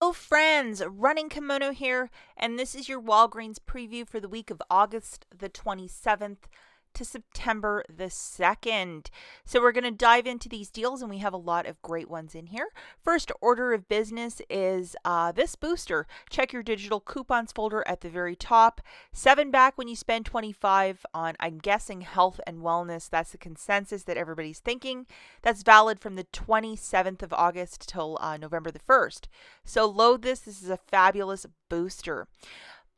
Hello friends, Running Kimono here, and this is your Walgreens preview for the week of August the 27th to September the 2nd. So we're going to dive into these deals, and we have a lot of great ones in here. First order of business is this booster. Check your digital coupons folder at the very top. 7 back when you spend 25 on, I'm guessing, health and wellness. That's the consensus that everybody's thinking. That's valid from the 27th of August till November the 1st. So load this. This is a fabulous booster.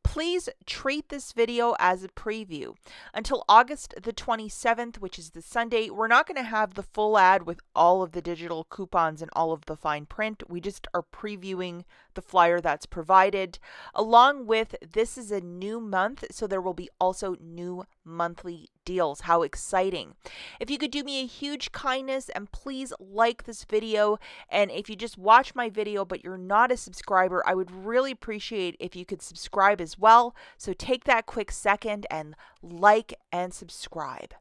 Please treat this video as a preview. Until August the 27th, which is the Sunday, we're not going to have the full ad with all of the digital coupons and all of the fine print. We just are previewing the flyer that's provided. Along with, this is a new month, so there will be also new monthly deals. How exciting. If you could do me a huge kindness and please like this video, and if you just watch my video but you're not a subscriber, I would really appreciate if you could subscribe as well. So take that quick second and like and subscribe.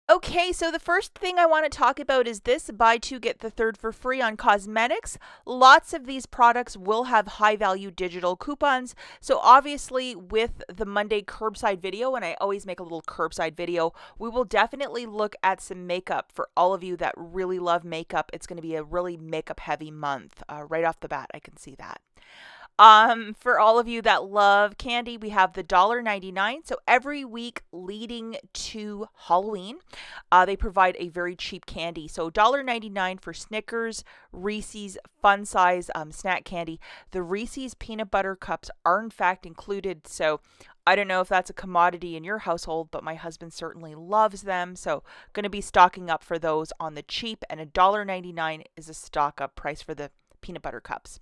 Okay, so the first thing I want to talk about is this: buy two, get the third for free on cosmetics. Lots of these products will have high value digital coupons. So obviously with the Monday curbside video, and I always make a little curbside video, we will definitely look at some makeup for all of you that really love makeup. It's going to be a really makeup heavy month. Right off the bat, I can see that. For all of you that love candy, we have the $1.99. So every week leading to Halloween, they provide a very cheap candy. So $1.99 for Snickers, Reese's, Fun Size snack candy. The Reese's peanut butter cups are in fact included. So I don't know if that's a commodity in your household, but my husband certainly loves them. So going to be stocking up for those on the cheap, and $1.99 is a stock up price for the peanut butter cups.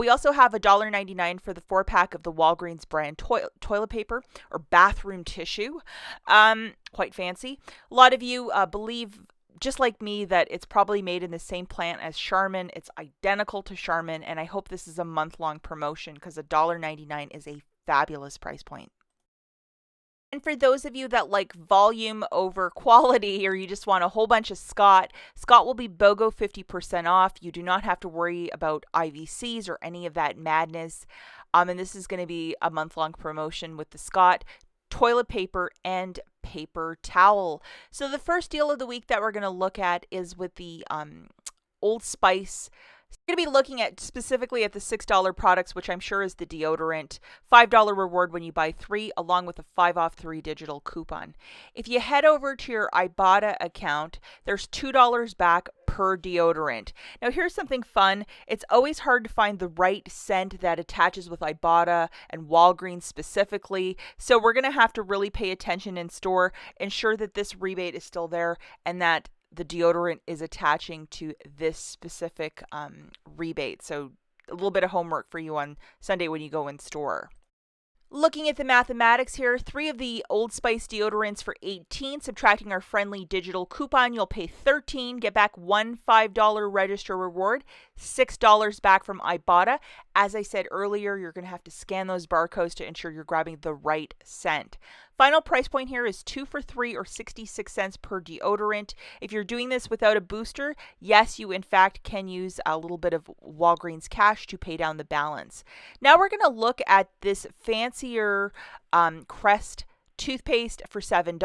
We also have $1.99 for the 4-pack of the Walgreens brand toilet paper or bathroom tissue. Quite fancy. A lot of you believe, just like me, that it's probably made in the same plant as Charmin. It's identical to Charmin, and I hope this is a month-long promotion because $1.99 is a fabulous price point. And for those of you that like volume over quality, or you just want a whole bunch of Scott will be BOGO 50% off. You do not have to worry about IVCs or any of that madness. And this is going to be a month-long promotion with the Scott toilet paper and paper towel. So the first deal of the week that we're going to look at is with the Old Spice. You're going to be looking at specifically at the $6 products, which I'm sure is the deodorant. $5 reward when you buy 3, along with a 5 off 3 digital coupon. If you head over to your IBOTTA account, there's $2 back per deodorant. Now here's something fun. It's always hard to find the right scent that attaches with IBOTTA and Walgreens specifically. So we're going to have to really pay attention in store, ensure that this rebate is still there, and that the deodorant is attaching to this specific rebate. So a little bit of homework for you on Sunday when you go in store. Looking at the mathematics here, 3 of the Old Spice deodorants for $18, subtracting our friendly digital coupon, you'll pay $13, get back one $5 register reward, $6 back from IBOTTA. As I said earlier, you're going to have to scan those barcodes to ensure you're grabbing the right scent. Final price point here is 2 for $3 or 66 cents per deodorant. If you're doing this without a booster, yes, you in fact can use a little bit of Walgreens cash to pay down the balance. Now we're going to look at this fancier Crest toothpaste for $7.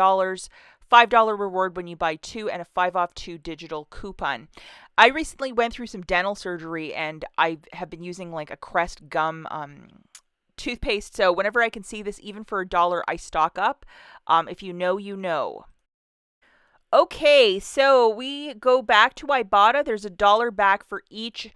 $5 reward when you buy 2, and a 5 off 2 digital coupon. I recently went through some dental surgery, and I have been using like a Crest gum toothpaste. So whenever I can see this, even for $1, I stock up. If you know, you know. Okay, so we go back to IBOTTA. There's $1 back for each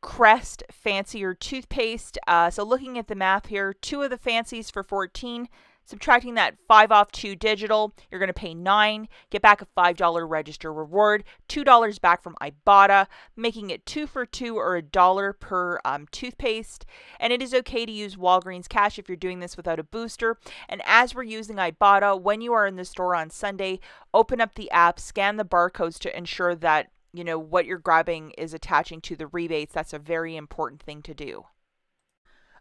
Crest fancier toothpaste. So looking at the math here, 2 of the fancies for $14. Subtracting that 5 off 2 digital, you're going to pay $9, get back a $5 register reward, $2 back from IBOTTA, making it 2 for $2 or $1 per toothpaste. And it is okay to use Walgreens cash if you're doing this without a booster. And as we're using IBOTTA, when you are in the store on Sunday, open up the app, scan the barcodes to ensure that what you're grabbing is attaching to the rebates. That's a very important thing to do.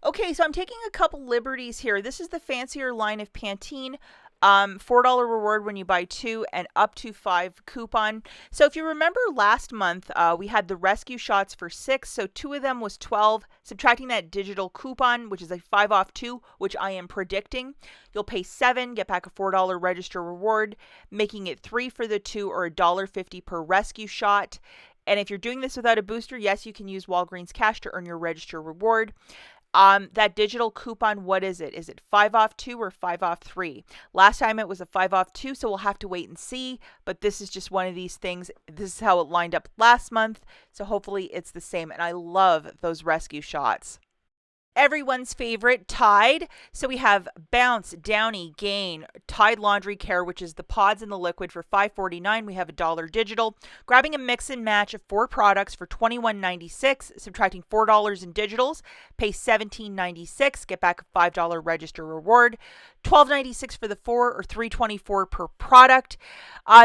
Okay, so I'm taking a couple liberties here. This is the fancier line of Pantene. $4 reward when you buy 2 and up to 5 coupon. So if you remember last month, we had the rescue shots for 6, so 2 of them was 12. Subtracting that digital coupon, which is a 5 off 2, which I am predicting, you'll pay 7, get back a $4 register reward, making it 3 for the 2 or $1.50 per rescue shot. And if you're doing this without a booster, yes, you can use Walgreens cash to earn your register reward. That digital coupon, what is it? Is it 5 off 2 or 5 off 3? Last time it was a 5 off 2, so we'll have to wait and see. But this is just one of these things. This is how it lined up last month. So hopefully it's the same. And I love those rescue shots. Everyone's favorite, Tide. So we have Bounce, Downy, Gain, Tide Laundry Care, which is the pods and the liquid for $5.49. We have $1 digital. Grabbing a mix and match of 4 products for $21.96, subtracting $4 in digitals, pay $17.96, get back a $5 register reward. $12.96 for the 4 or $3.24 per product.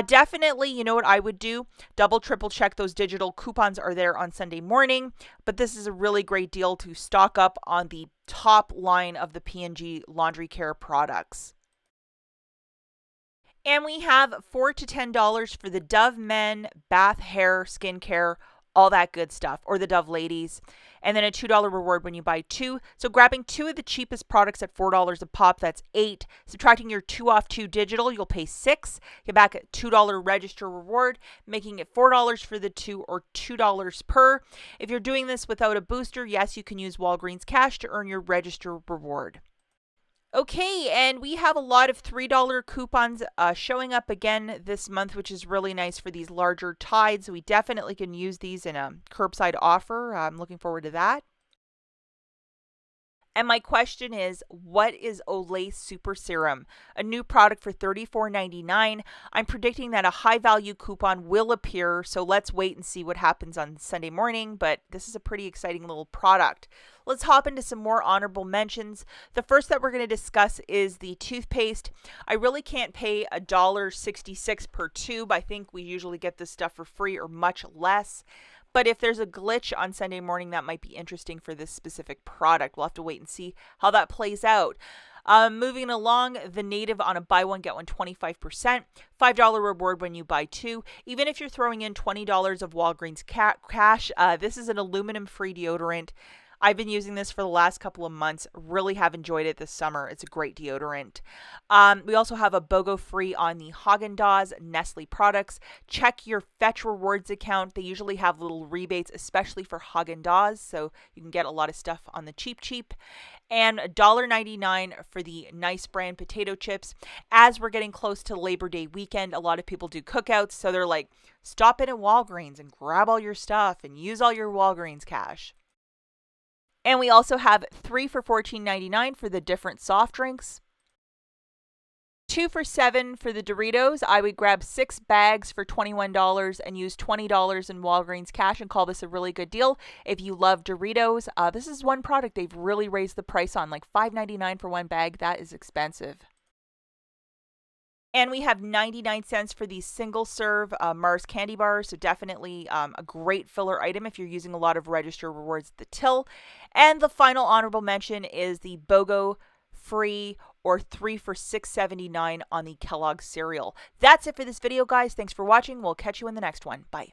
Definitely, you know what I would do? Double, triple check those digital coupons are there on Sunday morning. But this is a really great deal to stock up on the top line of the P&G laundry care products. And we have $4 to $10 for the Dove Men, bath, hair, skincare, all that good stuff, or the Dove Ladies. And then a $2 reward when you buy 2. So grabbing 2 of the cheapest products at $4 a pop, that's 8. Subtracting your 2 off 2 digital, you'll pay 6. Get back a $2 register reward, making it $4 for the 2 or $2 per. If you're doing this without a booster, yes, you can use Walgreens cash to earn your register reward. Okay, and we have a lot of $3 coupons showing up again this month, which is really nice for these larger Tides. We definitely can use these in a curbside offer. I'm looking forward to that. And my question is, what is Olay Super Serum? A new product for $34.99. I'm predicting that a high value coupon will appear, so let's wait and see what happens on Sunday morning, but this is a pretty exciting little product. Let's hop into some more honorable mentions. The first that we're going to discuss is the toothpaste. I really can't pay $1.66 per tube. I think we usually get this stuff for free or much less. But if there's a glitch on Sunday morning, that might be interesting for this specific product. We'll have to wait and see how that plays out. Moving along, the Native on a buy one, get one 25%. $5 reward when you buy 2. Even if you're throwing in $20 of Walgreens cash, this is an aluminum-free deodorant. I've been using this for the last couple of months. Really have enjoyed it this summer. It's a great deodorant. We also have a BOGO free on the Haagen-Dazs Nestle products. Check your Fetch Rewards account. They usually have little rebates, especially for Haagen-Dazs, so you can get a lot of stuff on the cheap. And $1.99 for the Nice brand potato chips. As we're getting close to Labor Day weekend, a lot of people do cookouts, so they're like, stop in at Walgreens and grab all your stuff and use all your Walgreens cash. And we also have 3 for $14.99 for the different soft drinks. 2 for $7 for the Doritos. I would grab 6 bags for $21 and use $20 in Walgreens cash and call this a really good deal. If you love Doritos, this is one product they've really raised the price on, like $5.99 for one bag. That is expensive. And we have 99 cents for these single-serve Mars candy bars, so definitely a great filler item if you're using a lot of register rewards at the till. And the final honorable mention is the BOGO free or 3 for $6.79 on the Kellogg cereal. That's it for this video, guys. Thanks for watching. We'll catch you in the next one. Bye.